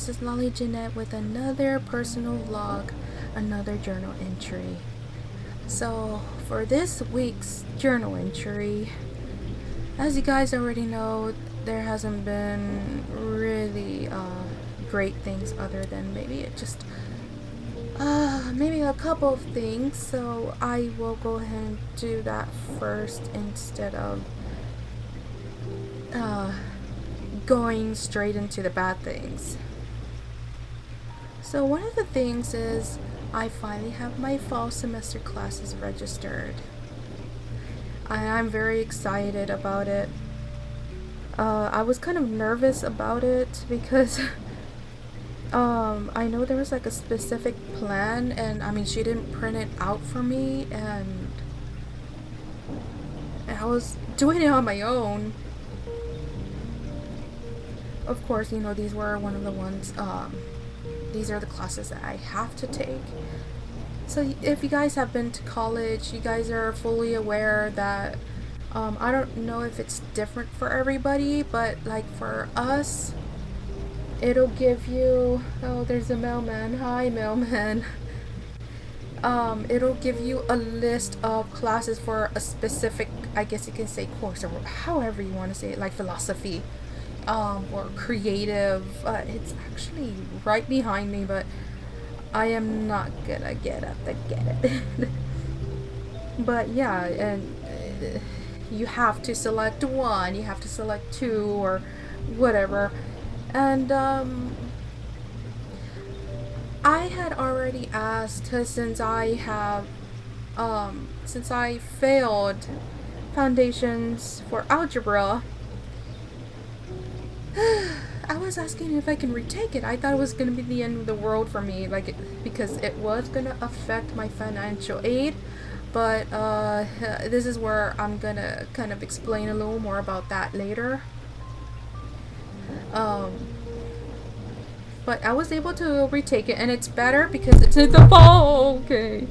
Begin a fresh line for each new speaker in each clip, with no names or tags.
this is Lolly Jeanette with another personal vlog, another journal entry. So for this week's journal entry, as you guys already know, there hasn't been really great things other than maybe maybe a couple of things, so I will go ahead and do that first instead of going straight into the bad things. So one of the things is I finally have my fall semester classes registered. I'm very excited about it. I was kind of nervous about it because I know there was like a specific plan, and I mean she didn't print it out for me, and I was doing it on my own. Of course, you know, these were one of the ones, these are the classes that I have to take. So if you guys have been to college, you guys are fully aware that, I don't know if it's different for everybody, but like for us, it'll give you, oh, there's a mailman, hi mailman. It'll give you a list of classes for a specific, I guess you can say course, or however you want to say it, like philosophy, or creative. It's actually right behind me, but I am not gonna get it. But yeah, and you have to select one, you have to select two, or whatever. And I had already asked, since I failed foundations for algebra, I was asking if I can retake it. I thought it was going to be the end of the world for me, like, because it was going to affect my financial aid. But this is where I'm going to kind of explain a little more about that later. But I was able to retake it, and it's better because it's in the fall. Okay.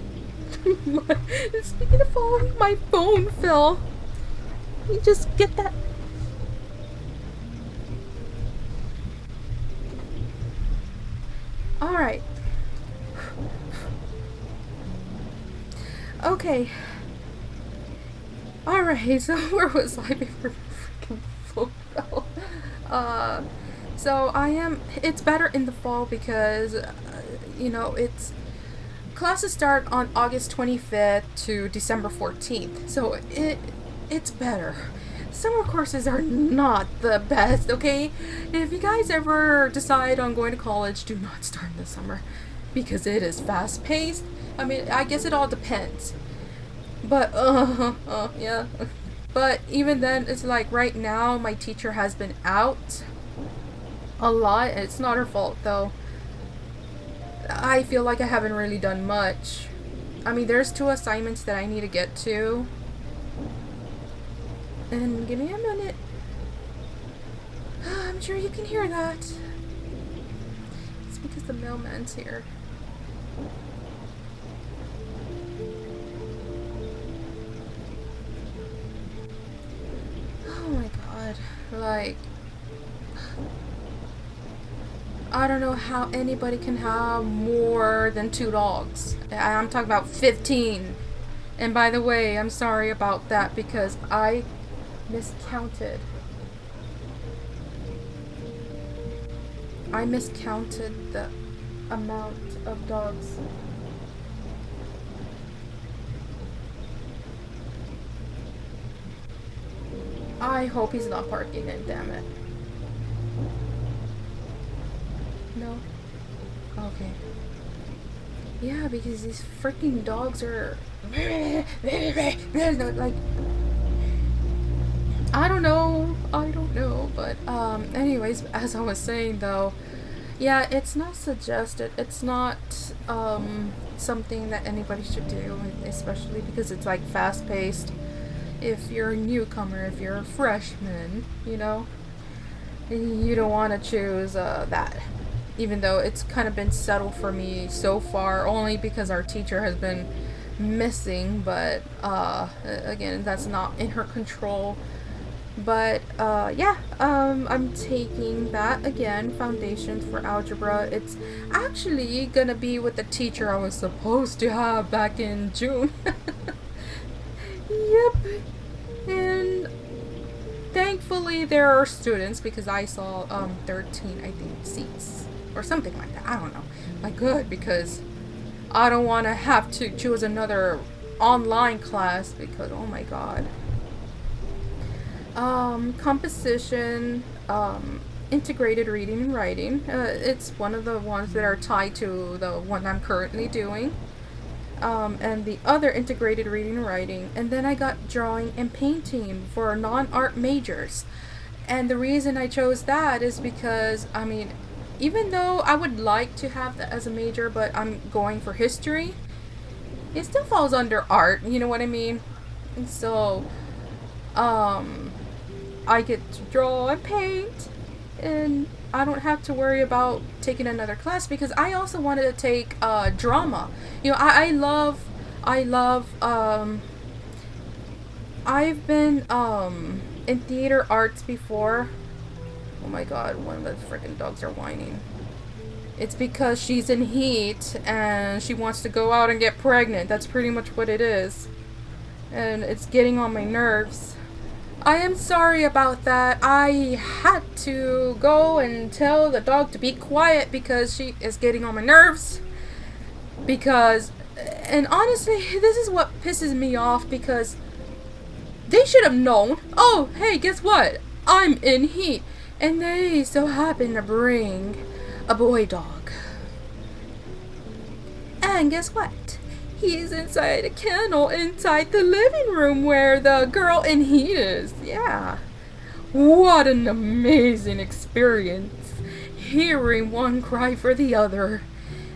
Speaking of fall, my phone fell. Let me just get that. Alright. Okay. Alright, so where was I before the freaking phone fell? So it's better in the fall because, you know, classes start on August 25th to December 14th. So it's better. Summer courses are not the best, okay? If you guys ever decide on going to college, do not start in the summer because it is fast paced. I mean, I guess it all depends. But, yeah. But even then, it's like right now, my teacher has been out a lot. It's not her fault, though. I feel like I haven't really done much. I mean, there's 2 assignments that I need to get to. And give me a minute. I'm sure you can hear that. It's because the mailman's here. Oh my god. Like, I don't know how anybody can have more than 2 dogs. I'm talking about 15. And by the way, I'm sorry about that because I miscounted. I miscounted the amount of dogs. I hope he's not parking it, damn it. No? Okay. Yeah, because these freaking dogs are like, I don't know, but anyways, as I was saying though, yeah, it's not suggested, it's not something that anybody should do, especially because it's like fast paced. If you're a newcomer, if you're a freshman, you know, you don't want to choose that. Even though it's kind of been settled for me so far, only because our teacher has been missing, but again, that's not in her control. But yeah, I'm taking that again, Foundations for Algebra. It's actually gonna be with the teacher I was supposed to have back in June. Yep. And thankfully there are students because I saw 13 I think seats or something like that. I don't know. Like good because I don't want to have to choose another online class because oh my god. Composition, integrated reading and writing. It's one of the ones that are tied to the one I'm currently doing. And the other integrated reading and writing. And then I got drawing and painting for non-art majors. And the reason I chose that is because, I mean, even though I would like to have that as a major, but I'm going for history, it still falls under art, you know what I mean? And so, um, I get to draw and paint, and I don't have to worry about taking another class because I also wanted to take drama. You know, I love, I've been in theater arts before. Oh my god, one of the freaking dogs are whining. It's because she's in heat and she wants to go out and get pregnant. That's pretty much what it is. And it's getting on my nerves. I am sorry about that. I had to go and tell the dog to be quiet because she is getting on my nerves. Because, and honestly, this is what pisses me off because they should have known. Oh, hey, guess what? I'm in heat. And they so happen to bring a boy dog. And guess what? He's inside a kennel inside the living room where the girl in heat is. Yeah. What an amazing experience. Hearing one cry for the other.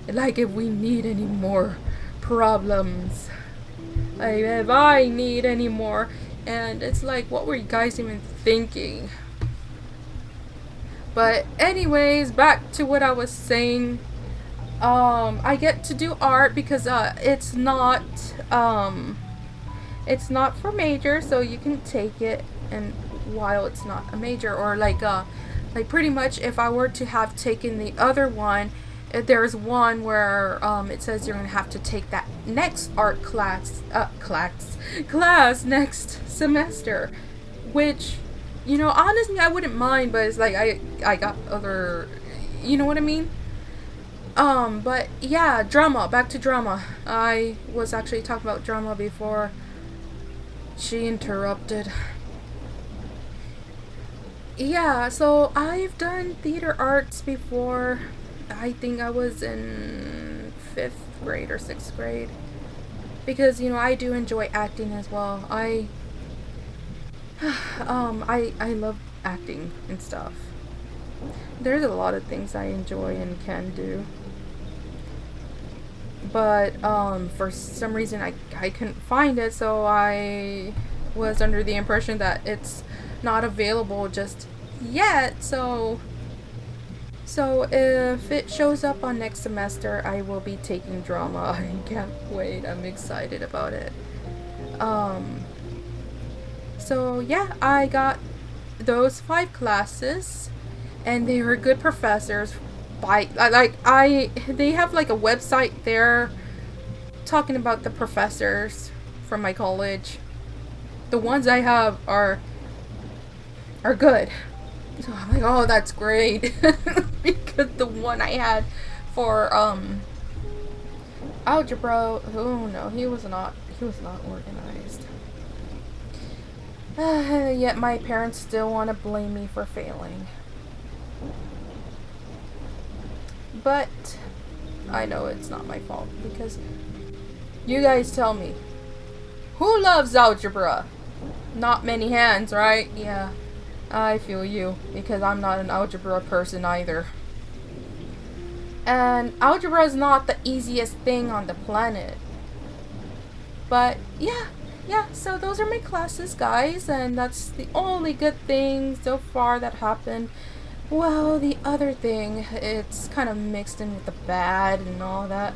Like if we need any more problems. Like if I need any more. And it's like, what were you guys even thinking? But anyways, back to what I was saying. I get to do art because it's not for major, so you can take it and while it's not a major or like pretty much if I were to have taken the other one, there's one where it says you're gonna have to take that next art class next semester, which you know honestly I wouldn't mind, but it's like I got other, you know what I mean. But yeah, drama. Back to drama. I was actually talking about drama before she interrupted. Yeah, so I've done theater arts before. I think I was in 5th grade or 6th grade. Because, you know, I do enjoy acting as well. I love acting and stuff. There's a lot of things I enjoy and can do. But for some reason I couldn't find it, so I was under the impression that it's not available just yet. So if it shows up on next semester, I will be taking drama. I can't wait. I'm excited about it. So yeah, I got those 5 classes, and they were good professors. They have like a website there talking about the professors from my college. The ones I have are good. So I'm like, oh, that's great. Because the one I had for algebra, oh no, he was not organized. Yet my parents still want to blame me for failing. But I know it's not my fault because you guys tell me, who loves algebra? Not many hands, right? Yeah, I feel you because I'm not an algebra person either. And algebra is not the easiest thing on the planet. But yeah, so those are my classes, guys, and that's the only good thing so far that happened. Well, the other thing, it's kind of mixed in with the bad and all that.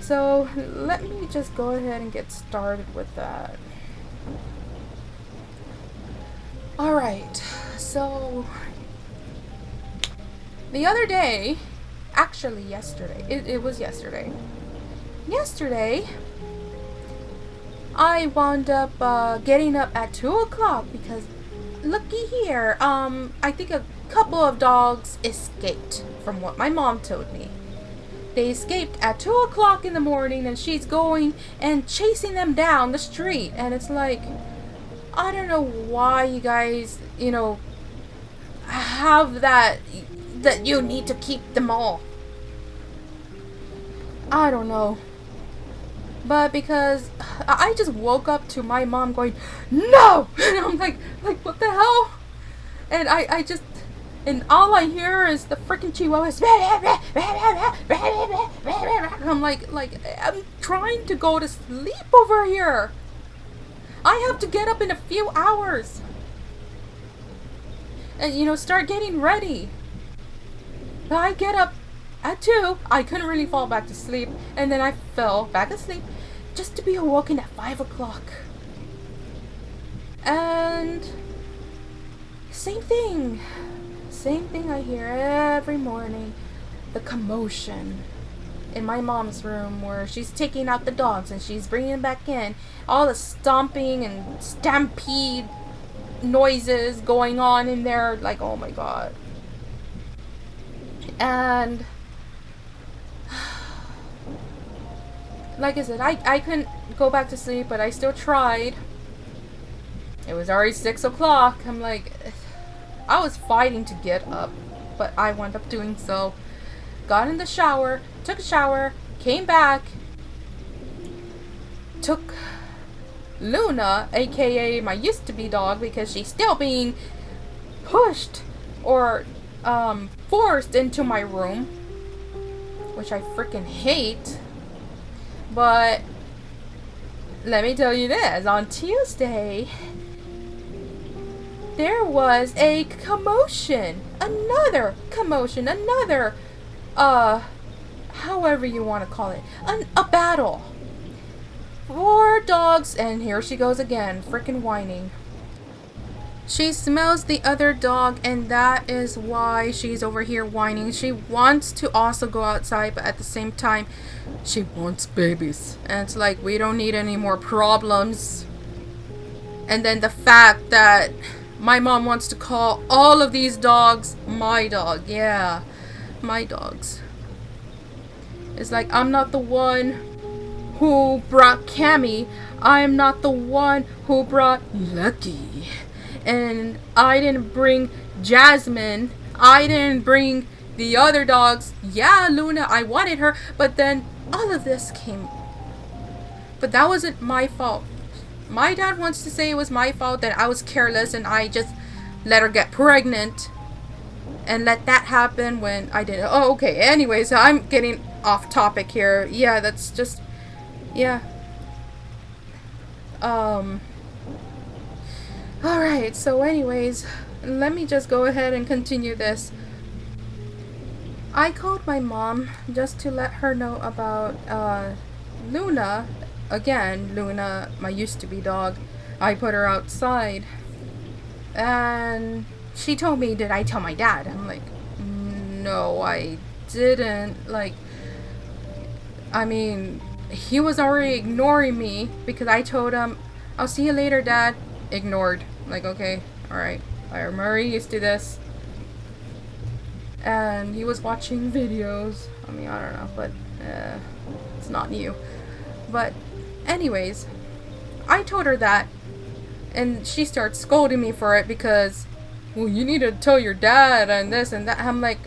So, let me just go ahead and get started with that. Alright, so the other day, actually yesterday, it was yesterday. Yesterday, I wound up getting up at 2 o'clock because, looky here, I think a couple of dogs escaped from what my mom told me. They escaped at 2 o'clock in the morning and she's going and chasing them down the street. And it's like, I don't know why you guys, have that you need to keep them all. I don't know. But because I just woke up to my mom going, no! And I'm like, what the hell? And I just, and all I hear is the freaking chihuahuas. I'm like, I'm trying to go to sleep over here. I have to get up in a few hours. And, start getting ready. I get up at 2. I couldn't really fall back to sleep. And then I fell back asleep just to be awoken at 5 o'clock. And same thing. Same thing I hear every morning. The commotion in my mom's room where she's taking out the dogs and she's bringing them back in. All the stomping and stampede noises going on in there. Like, oh my god. And like I said, I couldn't go back to sleep, but I still tried. It was already 6 o'clock. I'm like, I was fighting to get up, but I wound up doing so. Got in the shower, took a shower, came back, took Luna, aka my used to be dog, because she's still being pushed or forced into my room, which I freaking hate. But let me tell you this, on Tuesday there was a commotion, another commotion, another however you want to call it, a battle. 4 dogs, and here she goes again, freaking whining. She smells the other dog, and that is why she's over here whining. She wants to also go outside, but at the same time, she wants babies. And it's like, we don't need any more problems. And then the fact that my mom wants to call all of these dogs my dog. Yeah, my dogs. It's like, I'm not the one who brought Cammy. I'm not the one who brought Lucky. And I didn't bring Jasmine. I didn't bring the other dogs. Yeah, Luna, I wanted her. But then all of this came. But that wasn't my fault. My dad wants to say it was my fault, that I was careless and I just let her get pregnant. And let that happen when I didn't. Oh, okay. Anyways, I'm getting off topic here. Yeah, that's just... Yeah. Alright, so anyways, let me just go ahead and continue this. I called my mom just to let her know about Luna. Again, Luna, my used to be dog. I put her outside. And she told me, did I tell my dad? I'm like, no, I didn't. Like, I mean, he was already ignoring me because I told him, I'll see you later, Dad. Ignored. Like, okay, alright. I'm already used to this. And he was watching videos. I mean, I don't know, but it's not new. But anyways, I told her that. And she starts scolding me for it because, well, you need to tell your dad and this and that. I'm like,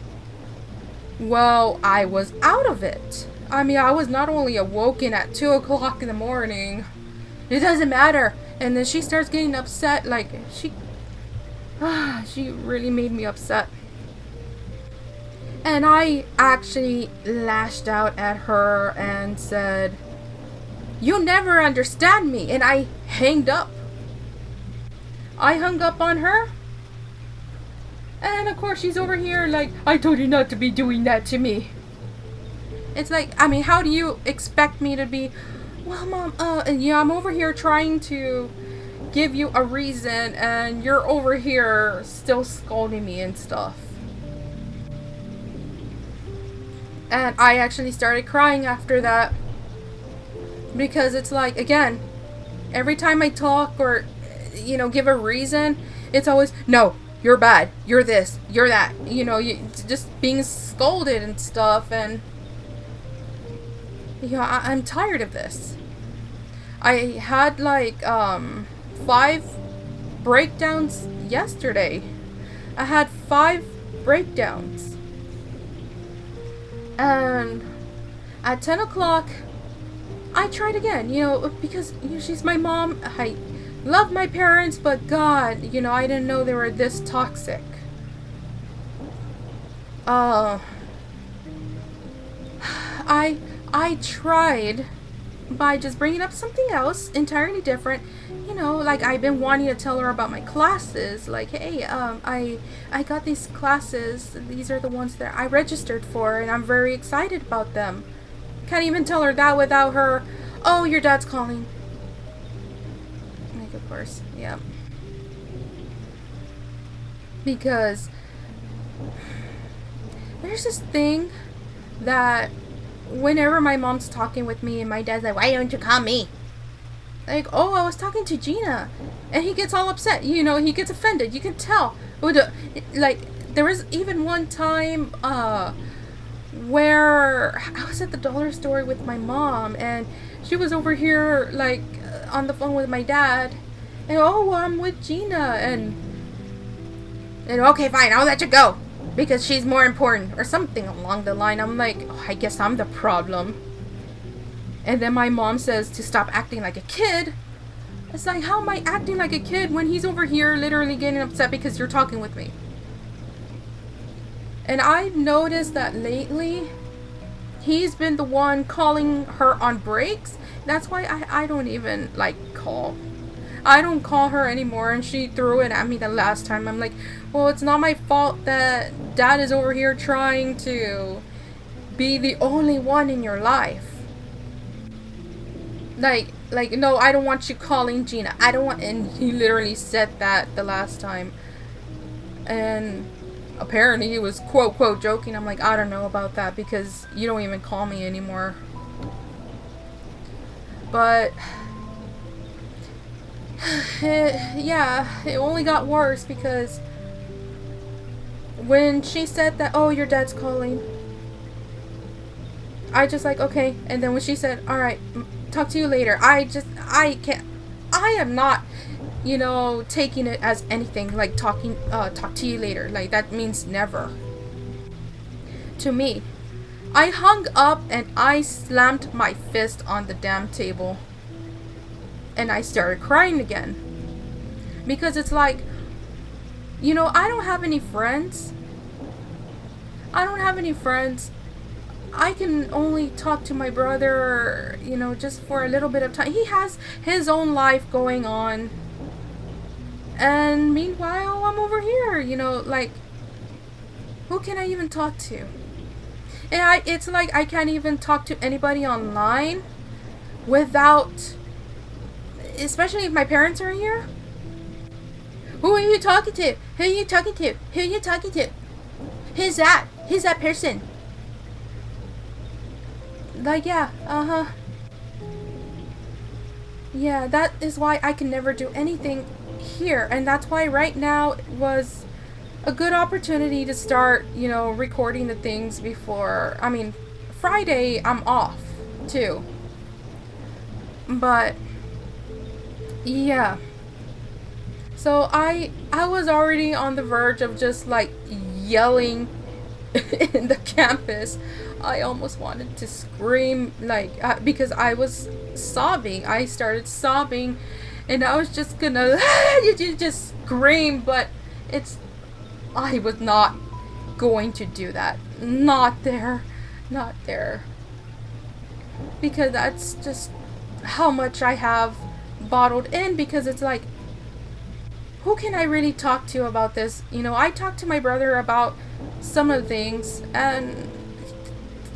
well, I was out of it. I mean, I was not only awoken at 2 o'clock in the morning. It doesn't matter. And then she starts getting upset. Like, she really made me upset. And I actually lashed out at her and said, you never understand me. And I hanged up. I hung up on her. And of course she's over here like, I told you not to be doing that to me. It's like, I mean, how do you expect me to be, well, Mom, yeah, I'm over here trying to give you a reason and you're over here still scolding me and stuff. And I actually started crying after that. Because it's like, again, every time I talk or, give a reason, it's always, no, you're bad, you're this, you're that. You just being scolded and stuff. And, I'm tired of this. I had like 5 breakdowns yesterday. I had 5 breakdowns. And at 10 o'clock, I tried again, because she's my mom. I love my parents, but God, I didn't know they were this toxic. I tried by just bringing up something else entirely different. Like I've been wanting to tell her about my classes. Like, hey, I got these classes. These are the ones that I registered for, and I'm very excited about them. Can't even tell her that without her, oh, your dad's calling. Like, of course, yeah. Because there's this thing that whenever my mom's talking with me and my dad's like, why don't you call me? Like, oh, I was talking to Gina. And he gets all upset. He gets offended. You can tell. Like, there was even one time, where I was at the dollar store with my mom, and she was over here, like, on the phone with my dad. And, oh, I'm with Gina. And okay, fine, I'll let you go. Because she's more important. Or something along the line. I'm like, oh, I guess I'm the problem. And then my mom says to stop acting like a kid. It's like, how am I acting like a kid when he's over here literally getting upset because you're talking with me? And I've noticed that lately, he's been the one calling her on breaks. That's why I don't even, like, call. I don't call her anymore, and she threw it at me the last time. I'm like, well, it's not my fault that Dad is over here trying to be the only one in your life. Like, no, I don't want you calling Gina. I don't want, and he literally said that the last time. And apparently he was quote joking. I'm like, I don't know about that because you don't even call me anymore. But it only got worse because when she said that, oh, your dad's calling, I just like, okay. And then when she said, all right, talk to you later, I am not, taking it as anything like talk to you later. Like, that means never. To me, I hung up and I slammed my fist on the damn table. And I started crying again. Because it's like, I don't have any friends. I can only talk to my brother, just for a little bit of time. He has his own life going on. And meanwhile, I'm over here, like, who can I even talk to? And it's like I can't even talk to anybody online without, especially if my parents are here. Who are you talking to? Who are you talking to? Who are you talking to? Who's that? Who's that person? Like, yeah, yeah, that is why I can never do anything here. And that's why right now was a good opportunity to start, recording the things before. I mean, Friday I'm off too. But yeah. So I was already on the verge of just like yelling in the campus. I almost wanted to scream, like, because I was sobbing. I started sobbing, and I was just gonna just scream, but I was not going to do that. Not there. Because that's just how much I have bottled in, because it's like, who can I really talk to about this? I talked to my brother about some of the things, and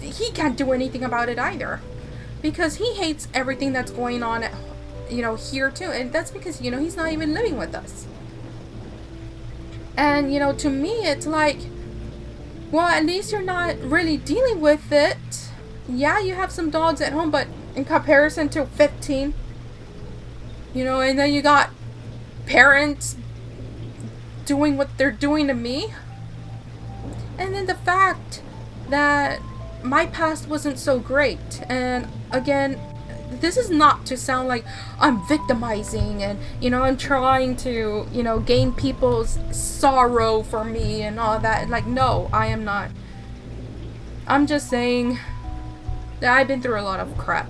he can't do anything about it either, because he hates everything that's going on here too. And that's because, he's not even living with us. And, to me, it's like, well, at least you're not really dealing with it. Yeah, you have some dogs at home, but in comparison to 15, and then you got parents doing what they're doing to me. And then the fact that my past wasn't so great. And again, this is not to sound like I'm victimizing and, I'm trying to, gain people's sorrow for me and all that. Like, no, I am not. I'm just saying that I've been through a lot of crap.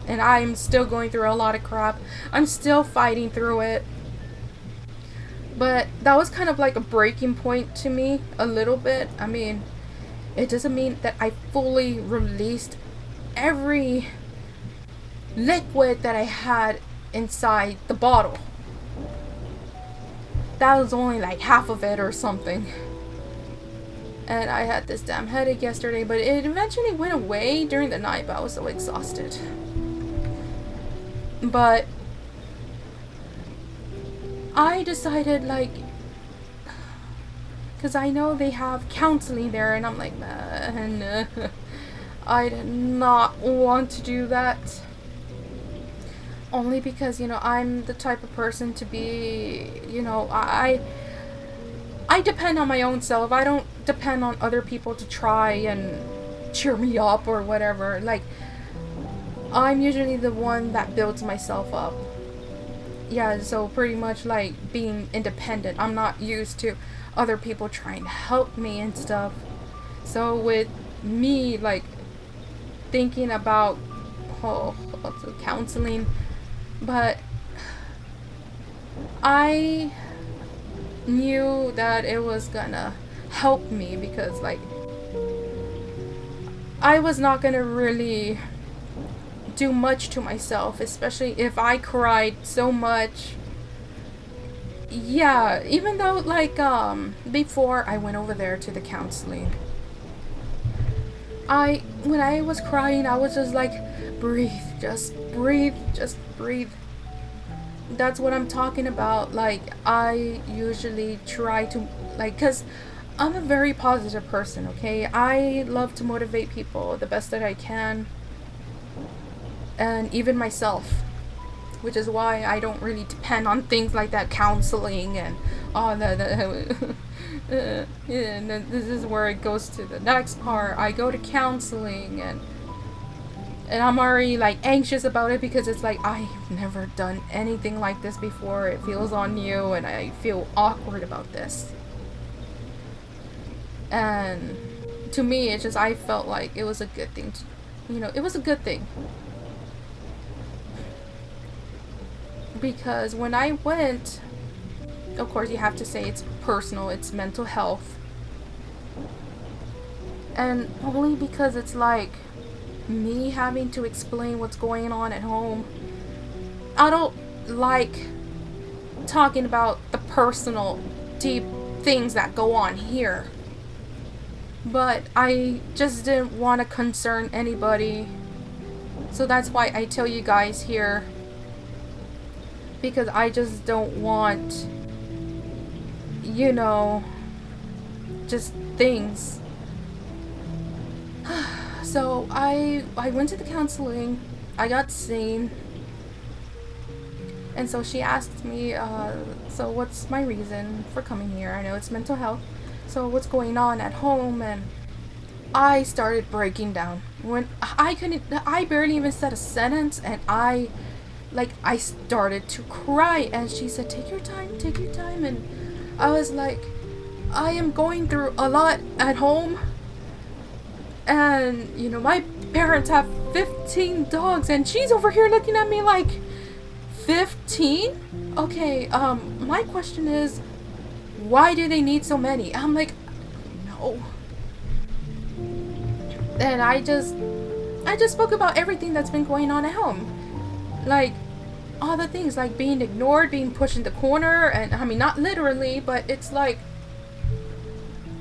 And I'm still going through a lot of crap. I'm still fighting through it. But that was kind of like a breaking point to me, a little bit. I mean, it doesn't mean that I fully released every liquid that I had inside the bottle. That was only like half of it or something. And I had this damn headache yesterday, but it eventually went away during the night, but I was so exhausted. But I decided, like, because I know they have counseling there, and I'm like, man, I did not want to do that. Only because, I'm the type of person to be, I depend on my own self. I don't depend on other people to try and cheer me up or whatever. Like, I'm usually the one that builds myself up. Yeah, so pretty much like being independent. I'm not used to other people trying to help me and stuff. So with me, like, thinking about counseling, but I knew that it was gonna help me because, like, I was not gonna really do much to myself, especially if I cried so much. Yeah, even though, like, before I went over there to the counseling, when I was crying, I was just like, breathe, just breathe, just breathe. That's what I'm talking about. Like, I usually try to, like, cause I'm a very positive person, okay? I love to motivate people the best that I can. And even myself, which is why I don't really depend on things like that, counseling and all that. And then this is where it goes to the next part. I go to counseling and I'm already like anxious about it because it's like I've never done anything like this before. It feels on you and I feel awkward about this. And to me, it's just I felt like it was a good thing to, it was a good thing. Because when I went, of course you have to say it's personal, it's mental health. And only because it's like me having to explain what's going on at home. I don't like talking about the personal, deep things that go on here. But I just didn't want to concern anybody. So that's why I tell you guys here. Because I just don't want, just things. So I went to the counseling. I got seen. And so she asked me, so what's my reason for coming here? I know it's mental health. So what's going on at home? And I started breaking down. When I barely even said a sentence, and I started to cry. And she said, take your time. And I was like, I am going through a lot at home. And, my parents have 15 dogs, and she's over here looking at me like, 15? Okay, my question is, why do they need so many? I'm like, no. And I just spoke about everything that's been going on at home. Like, all the things, like being ignored, being pushed in the corner, and, I mean, not literally, but it's like,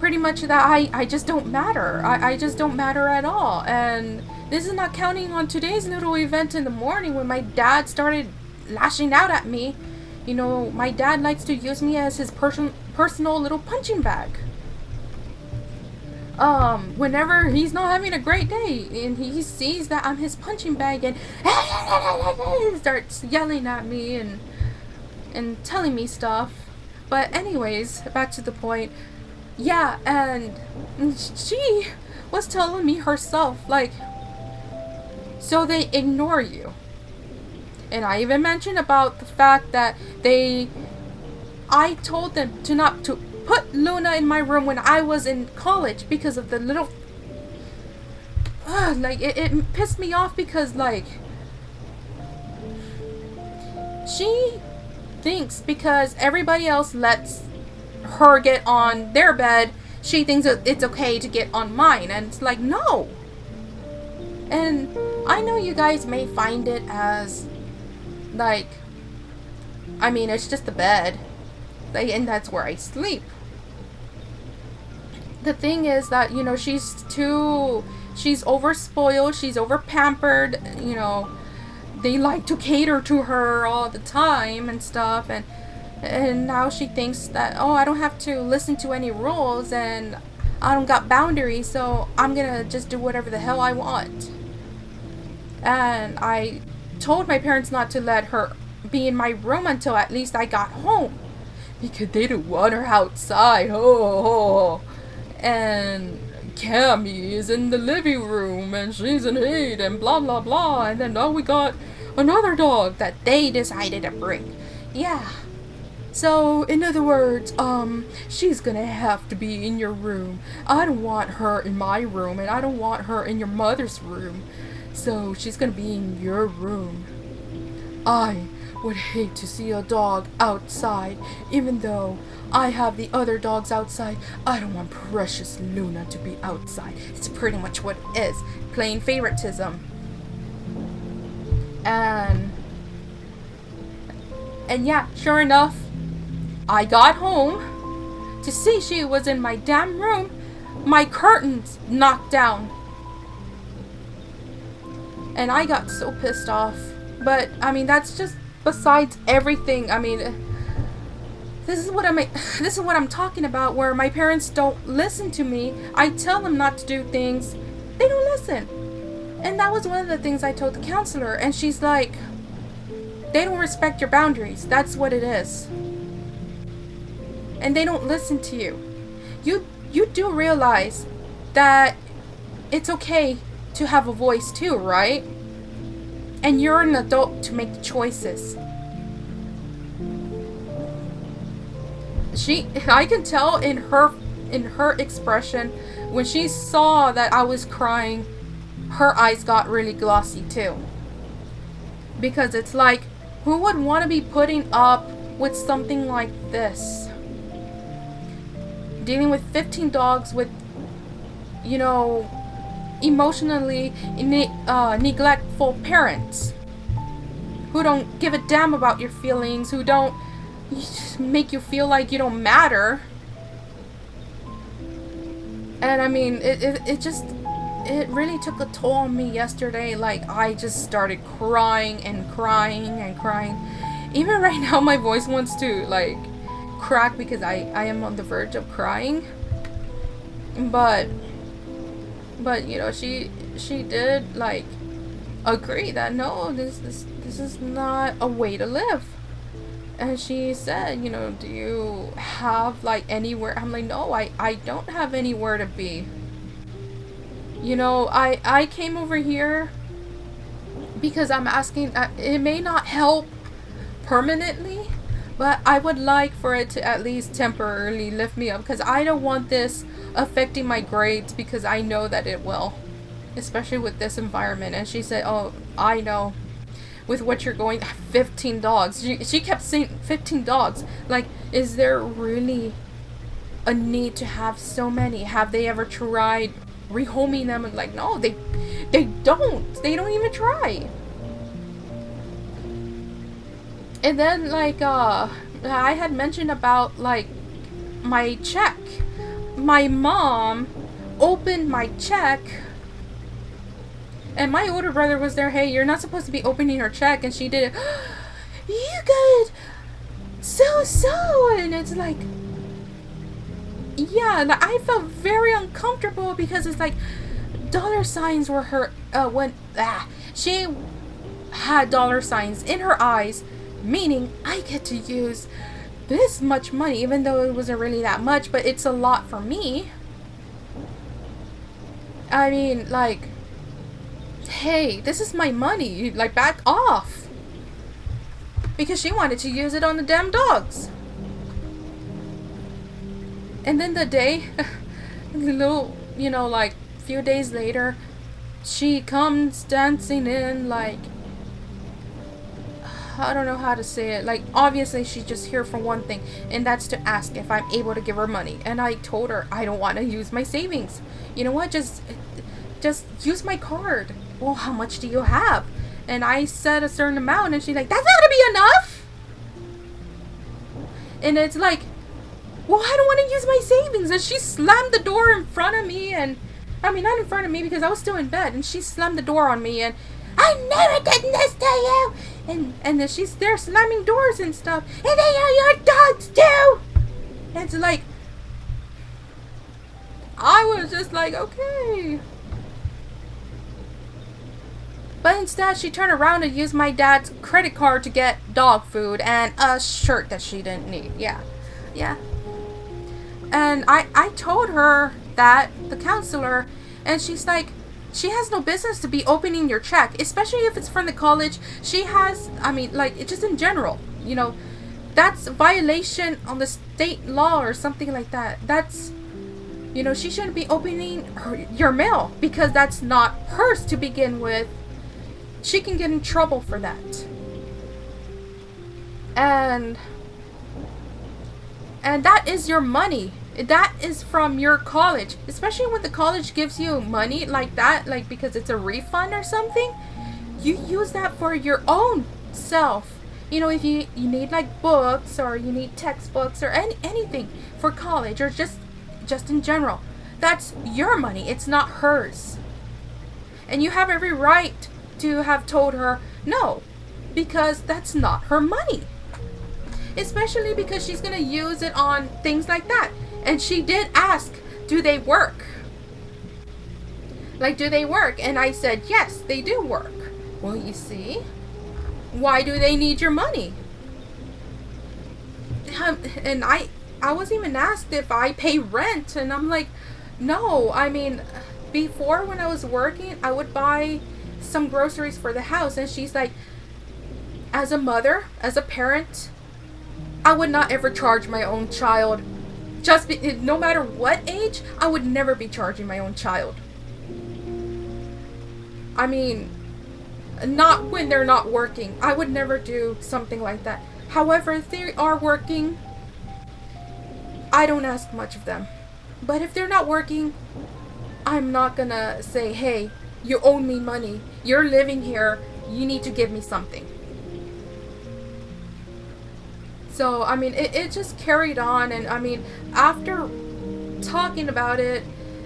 pretty much that I just don't matter. I just don't matter at all. And this is not counting on today's little event in the morning when my dad started lashing out at me. You know, my dad likes to use me as his personal little punching bag. Whenever he's not having a great day and he sees that I'm his punching bag and starts yelling at me and telling me stuff. But anyways, back to the point. Yeah, and she was telling me herself, like, so they ignore you. And I even mentioned about the fact that I told them not to put Luna in my room when I was in college because of the little, like, it pissed me off because, like, she thinks because everybody else lets her get on their bed, she thinks that it's okay to get on mine, and it's like, no. And I know you guys may find it as, like, I mean, it's just the bed, like, and that's where I sleep. The thing is that, you know, she's overspoiled, she's over pampered, you know, they like to cater to her all the time and stuff, and now she thinks that, oh, I don't have to listen to any rules and I don't got boundaries, so I'm gonna just do whatever the hell I want. And I told my parents not to let her be in my room until at least I got home, because they don't want her outside. Oh. And Cammy is in the living room and she's in hate and blah blah blah, and then now we got another dog that they decided to bring. Yeah. So, in other words, she's gonna have to be in your room. I don't want her in my room, and I don't want her in your mother's room. So, she's gonna be in your room. I would hate to see a dog outside, even though I have the other dogs outside. I don't want precious Luna to be outside. It's pretty much what it is. Plain favoritism. And yeah, sure enough, I got home to see she was in my damn room, my curtains knocked down. And I got so pissed off. But, I mean, that's just besides everything. I mean, this is what I'm talking about, where my parents don't listen to me. I tell them not to do things. They don't listen. And that was one of the things I told the counselor. And she's like, they don't respect your boundaries. That's what it is. And they don't listen to you. You do realize that it's okay to have a voice too, right? And you're an adult to make the choices. I can tell in her expression, when she saw that I was crying, her eyes got really glossy too. Because it's like, who would want to be putting up with something like this? Dealing with 15 dogs with, you know, emotionally neglectful parents who don't give a damn about your feelings, who don't make you feel like you don't matter. And I mean, it really took a toll on me yesterday. Like, I just started crying and crying and crying. Even right now my voice wants to like crack because I am on the verge of crying. But you know, she did like agree that no, this is not a way to live. And she said, you know, do you have like anywhere? I'm like, no, I don't have anywhere to be. You know, I came over here because I'm asking, it may not help permanently, but I would like for it to at least temporarily lift me up, because I don't want this affecting my grades, because I know that it will, especially with this environment. And she said, oh, I know, with what you're going, 15 dogs. She kept saying 15 dogs. Like, is there really a need to have so many? Have they ever tried rehoming them? And like, no, they don't even try. And then like I had mentioned about like my check. My mom opened my check, and my older brother was there. Hey, you're not supposed to be opening her check. And she did it. you good, so, and it's like, yeah, like, I felt very uncomfortable because it's like dollar signs were her, she had dollar signs in her eyes, meaning I get to use this much money, even though it wasn't really that much, but it's a lot for me. I mean, like, hey, this is my money, like, back off. Because she wanted to use it on the damn dogs. And then the day, little, you know, like, few days later, she comes dancing in, like, I don't know how to say it. Like, obviously, she's just here for one thing, and that's to ask if I'm able to give her money. And I told her I don't want to use my savings. You know what? Just use my card. Well, how much do you have? And I said a certain amount, and she's like, that's not gonna be enough. And it's like, well, I don't want to use my savings. And she slammed the door in front of me, and I mean, not in front of me because I was still in bed, and she slammed the door on me, and I never did this to you. And then she's there slamming doors and stuff. And they are your dogs too. And it's like, I was just like, okay. But instead, she turned around and used my dad's credit card to get dog food and a shirt that she didn't need. Yeah. And I told her that, the counselor, and she's like, she has no business to be opening your check, especially if it's from the college. She has, I mean, like, it's just in general, you know, that's a violation on the state law or something like that. That's, you know, she shouldn't be opening your mail because that's not hers to begin with. She can get in trouble for that. And that is your money. That is from your college, especially when the college gives you money like that, like because it's a refund or something. You use that for your own self. You know, if you need like books or you need textbooks or anything for college or just in general, that's your money. It's not hers. And you have every right to have told her no, because that's not her money. Especially because she's gonna use it on things like that. And she did ask, do they work? Like, do they work? And I said, yes, they do work. Well, you see, why do they need your money? And I was even asked if I pay rent. And I'm like, no, I mean, before when I was working, I would buy some groceries for the house. And she's like, as a mother, as a parent, I would not ever charge my own child. No matter what age, I would never be charging my own child. I mean, not when they're not working. I would never do something like that. However, if they are working, I don't ask much of them. But if they're not working, I'm not gonna say, hey, you owe me money. You're living here. You need to give me something. So, I mean, it just carried on. And, I mean, after talking about it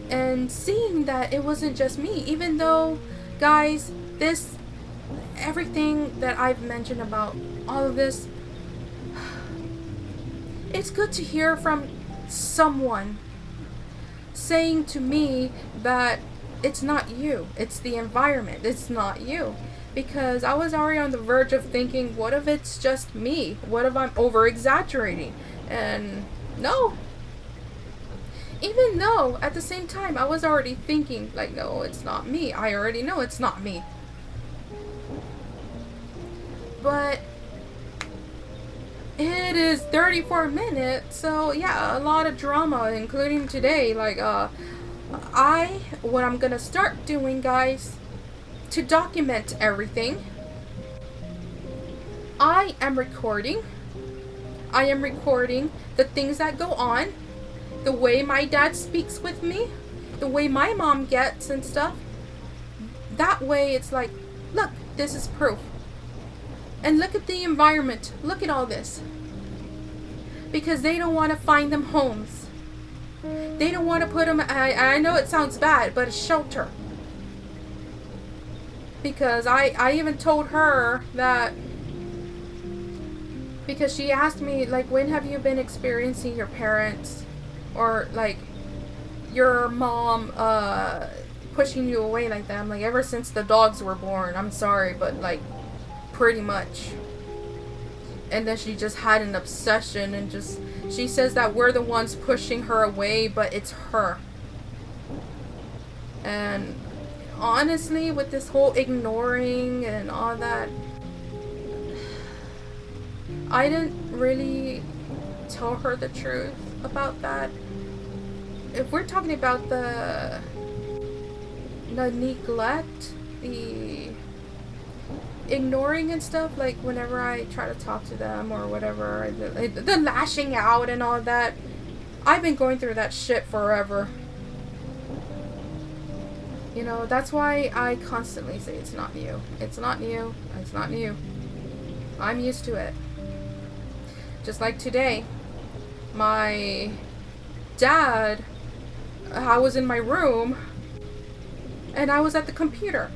and seeing that it wasn't just me, even though, guys, everything that I've mentioned about all of this, it's good to hear from someone saying to me that it's not you, it's the environment, it's not you. Because I was already on the verge of thinking, what if it's just me? What if I'm over-exaggerating? And no. Even though, at the same time, I was already thinking, like, no, it's not me. I already know it's not me. But it is 34 minutes, so yeah, a lot of drama, including today. Like, what I'm gonna start doing, guys, to document everything, I am recording the things that go on, the way my dad speaks with me, the way my mom gets and stuff. That way it's like, look, this is proof. And look at the environment, look at all this. Because they don't want to find them homes. They don't want to put them, I know it sounds bad, but a shelter. Because I even told her that because she asked me, like, when have you been experiencing your parents or like your mom pushing you away like that? I'm like, ever since the dogs were born. I'm sorry, but like pretty much. And then she just had an obsession, and just she says that we're the ones pushing her away, but it's her. And honestly, with this whole ignoring and all that, I didn't really tell her the truth about that. If we're talking about the neglect, the ignoring and stuff, like whenever I try to talk to them or whatever, the lashing out and all that, I've been going through that shit forever. You know, that's why I constantly say it's not new. It's not new. It's not new. I'm used to it. Just like today, my dad, I was in my room and I was at the computer.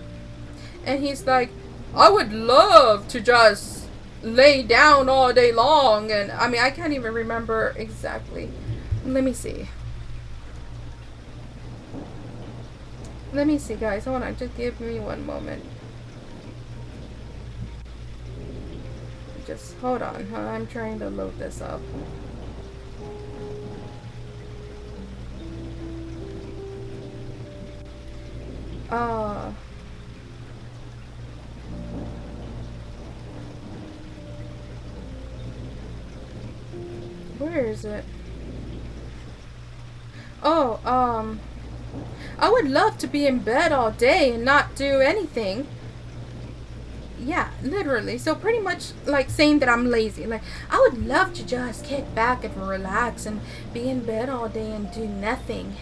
And he's like, I would love to just lay down all day long. And I mean, I can't even remember exactly. Let me see. Let me see, guys. Hold on. Just give me one moment. Just hold on. I'm trying to load this up. Where is it? Oh, I would love to be in bed all day and not do anything. Yeah, literally. So pretty much like saying that I'm lazy. Like, I would love to just kick back and relax and be in bed all day and do nothing.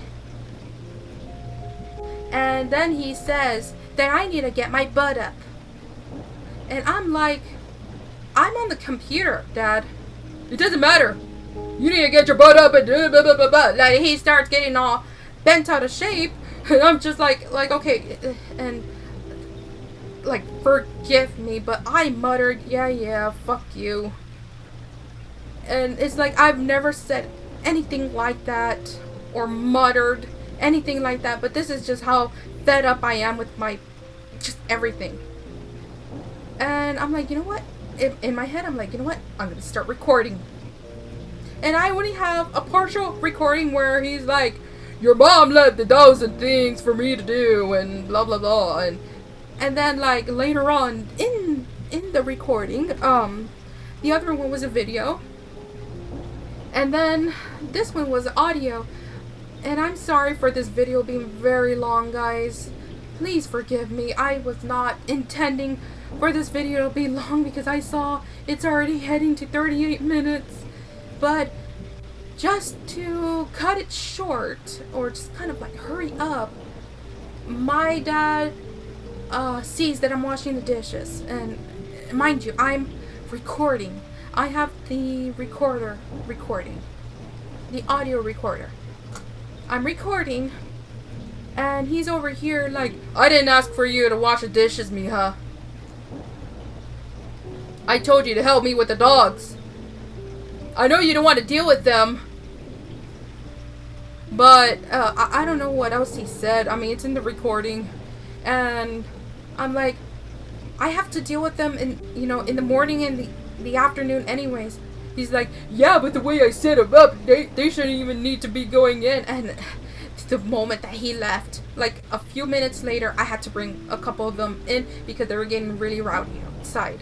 And then he says that I need to get my butt up. And I'm like, I'm on the computer, Dad. It doesn't matter. You need to get your butt up and blah, blah, blah, blah. Like, he starts getting all bent out of shape. And I'm just like, okay. And, like, forgive me. But I muttered, yeah, fuck you. And it's like, I've never said anything like that. Or muttered anything like that. But this is just how fed up I am with my, just everything. And I'm like, you know what? In my head, I'm like, you know what? I'm going to start recording. And I only have a partial recording where he's like, your mom left 1,000 things for me to do and blah blah blah. And then like later on in the recording, the other one was a video. And then this one was audio. And I'm sorry for this video being very long, guys. Please forgive me. I was not intending for this video to be long because I saw it's already heading to 38 minutes. But just to cut it short, or just kind of like hurry up, my dad sees that I'm washing the dishes. And mind you, I'm recording. I have the recorder recording. The audio recorder. I'm recording. And he's over here like, I didn't ask for you to wash the dishes, mija. I told you to help me with the dogs. I know you don't want to deal with them. But, I don't know what else he said. I mean, it's in the recording. And I'm like, I have to deal with them in the morning and the afternoon anyways. He's like, yeah, but the way I set them up, they shouldn't even need to be going in. And the moment that he left, like a few minutes later, I had to bring a couple of them in because they were getting really rowdy outside.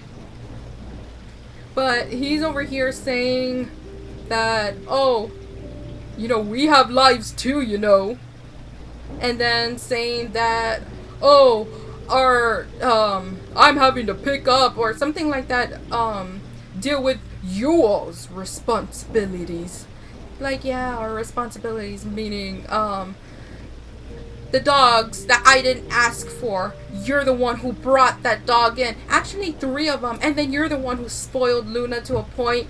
But he's over here saying that, oh, we have lives too, And then saying that, oh, I'm having to pick up or something like that, deal with you all's responsibilities. Like, yeah, our responsibilities, meaning, the dogs that I didn't ask for. You're the one who brought that dog in. Actually, 3 of them. And then you're the one who spoiled Luna to a point.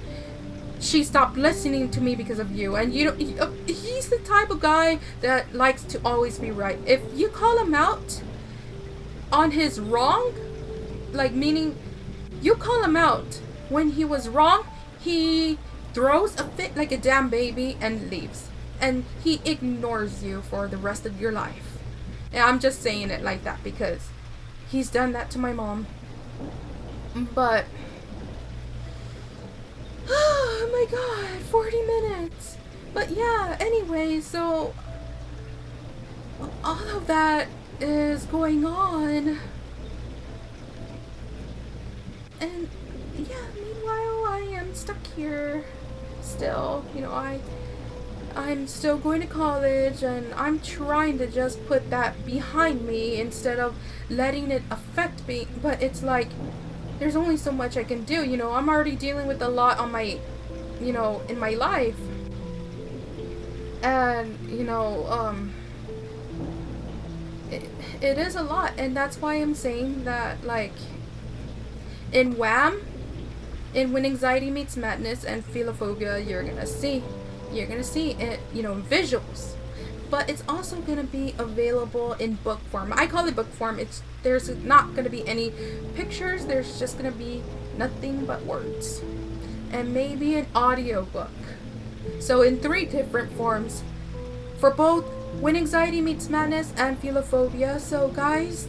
She stopped listening to me because of you. And he's the type of guy that likes to always be right. If you call him out on his wrong, like meaning you call him out when he was wrong, he throws a fit like a damn baby and leaves. And he ignores you for the rest of your life. And I'm just saying it like that because he's done that to my mom. But oh my god, 40 minutes. But yeah, anyway, so all of that is going on. And yeah, meanwhile I am stuck here still. You know, I'm still going to college and I'm trying to just put that behind me instead of letting it affect me. But it's like there's only so much I can do. You know, I'm already dealing with a lot on my, you know, in my life. And, you know, it is a lot. And that's why I'm saying that, like, in Wham, in When Anxiety Meets Madness and Philophobia, you're gonna see it, you know, visuals. But it's also gonna be available in book form. I call it book form. There's not gonna be any pictures. There's just gonna be nothing but words, and maybe an audio book. So in 3 different forms for both When Anxiety Meets Madness and Philophobia. So guys,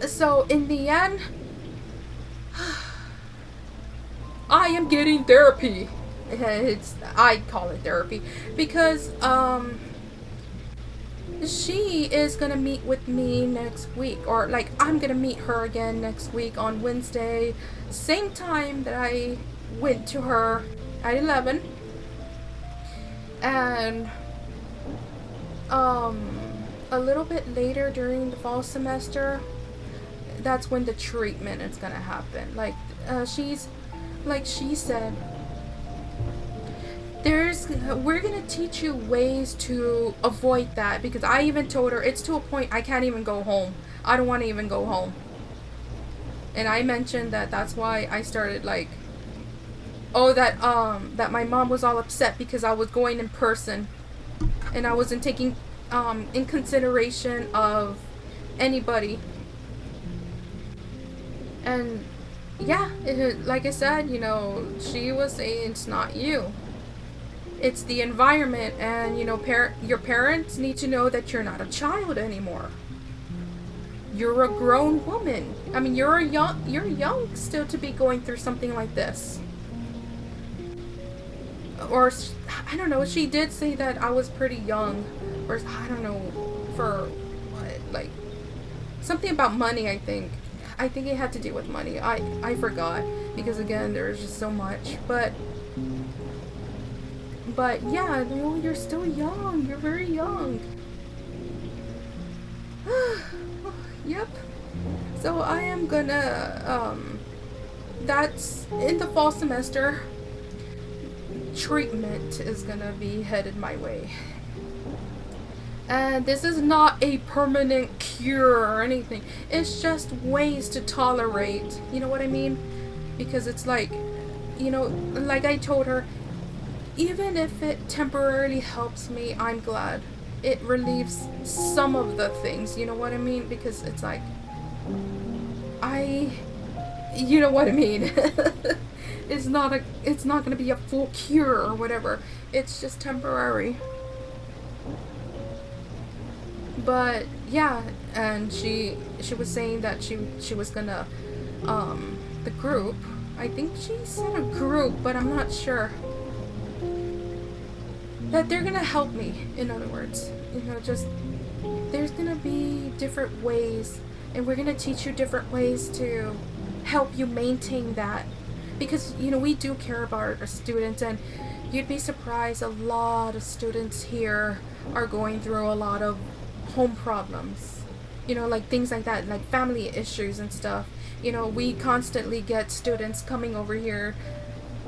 so in the end, I am getting therapy. I call it therapy because she is gonna meet with me next week, or like I'm gonna meet her again next week on Wednesday, same time that I went to her at 11. And a little bit later during the fall semester, that's when the treatment is gonna happen. Like she said, we're gonna teach you ways to avoid that, because I even told her it's to a point I can't even go home. I don't want to even go home. And I mentioned that that's why I started like, that my mom was all upset because I was going in person and I wasn't taking in consideration of anybody. And yeah, like I said, you know, she was saying it's not you, it's the environment. And you know, your parents need to know that you're not a child anymore. You're a grown woman. I mean, you're young still to be going through something like this. Or I don't know, she did say that I was pretty young, or I don't know, for what, like something about money. I think it had to do with money. I forgot, because again, there's just so much. But yeah, you know, you're still young. You're very young. Yep. So I am gonna that's in the fall semester. Treatment is gonna be headed my way. And this is not a permanent cure or anything. It's just ways to tolerate. You know what I mean? Because it's like, you know, like I told her, even if it temporarily helps me, I'm glad. It relieves some of the things, you know what I mean? Because it's like, you know what I mean? It's not gonna be a full cure or whatever. It's just temporary. But yeah, and she was saying that she was gonna the group. I think she said a group, but I'm not sure. That they're gonna help me, in other words. You know, just there's gonna be different ways, and we're gonna teach you different ways to help you maintain that. Because, you know, we do care about our students, and you'd be surprised, a lot of students here are going through a lot of home problems. You know, like things like that, like family issues and stuff. You know, we constantly get students coming over here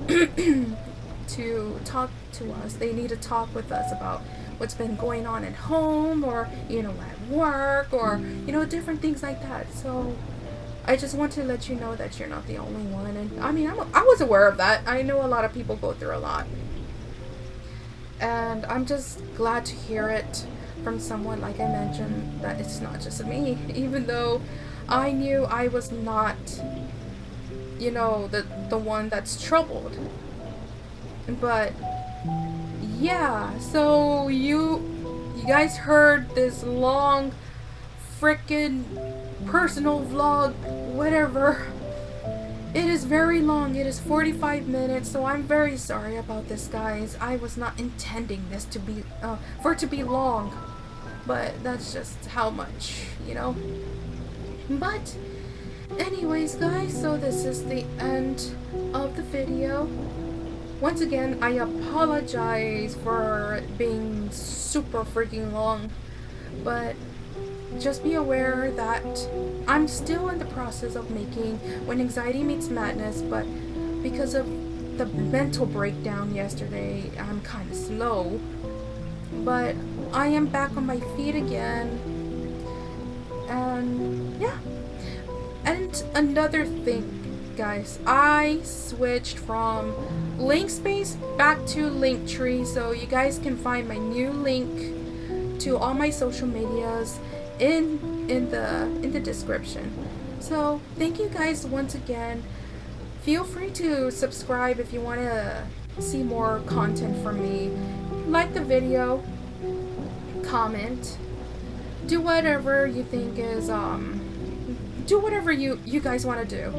to talk to us. They need to talk with us about what's been going on at home, or, you know, at work, or, you know, different things like that. So I just want to let you know that you're not the only one. And I mean, I was aware of that. I know a lot of people go through a lot. And I'm just glad to hear it from someone, like I mentioned, that it's not just me. Even though I knew I was not the one that's troubled. But yeah, so you guys heard this long frickin' personal vlog, whatever. It is very long. It is 45 minutes, so I'm very sorry about this, guys. I was not intending this to be for it to be long, but that's just how much. But anyways, guys, so this is the end of the video. Once again, I apologize for being super freaking long, but just be aware that I'm still in the process of making When Anxiety Meets Madness, but because of the mental breakdown yesterday, I'm kind of slow. But I am back on my feet again, and yeah. And another thing, guys, I switched from Linkspace back to Linktree, so you guys can find my new link to all my social medias in the description. So thank you guys once again. Feel free to subscribe if you want to see more content from me. Like the video, comment, do whatever you think is do whatever you guys want to do.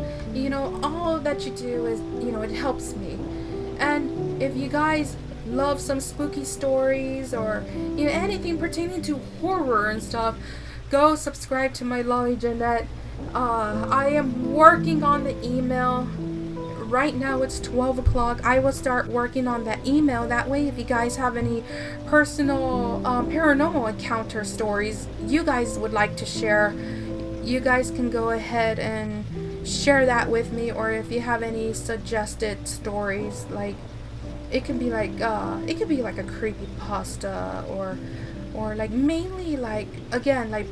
All that you do is, it helps me. And if you guys love some spooky stories or anything pertaining to horror and stuff, go subscribe to my Lolly Jeanette. I am working on the email. Right now it's 12 o'clock. I will start working on that email. That way, if you guys have any personal paranormal encounter stories you guys would like to share, you guys can go ahead and share that with me. Or if you have any suggested stories, like it could be like a creepypasta, or like mainly like, again, like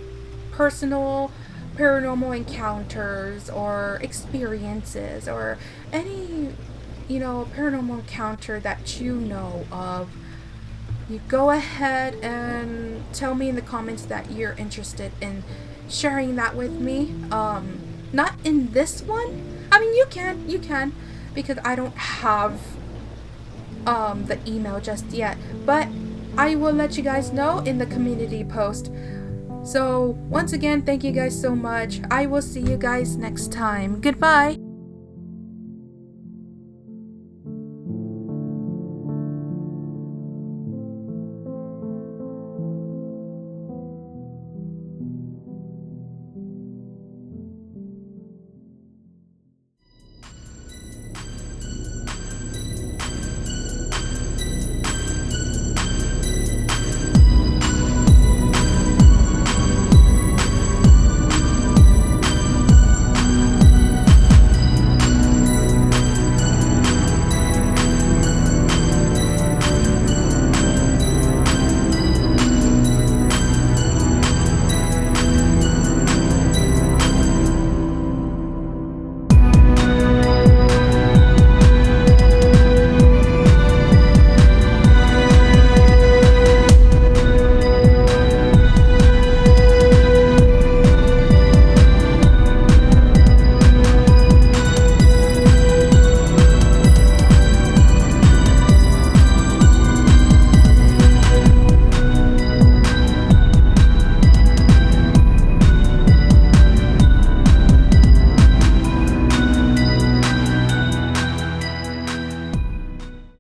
personal paranormal encounters or experiences, or any paranormal encounter that you know of. You go ahead and tell me in the comments that you're interested in sharing that with me. Not in this one. I mean, you can, because I don't have the email just yet, but I will let you guys know in the community post. So once again, thank you guys so much. I will see you guys next time. Goodbye.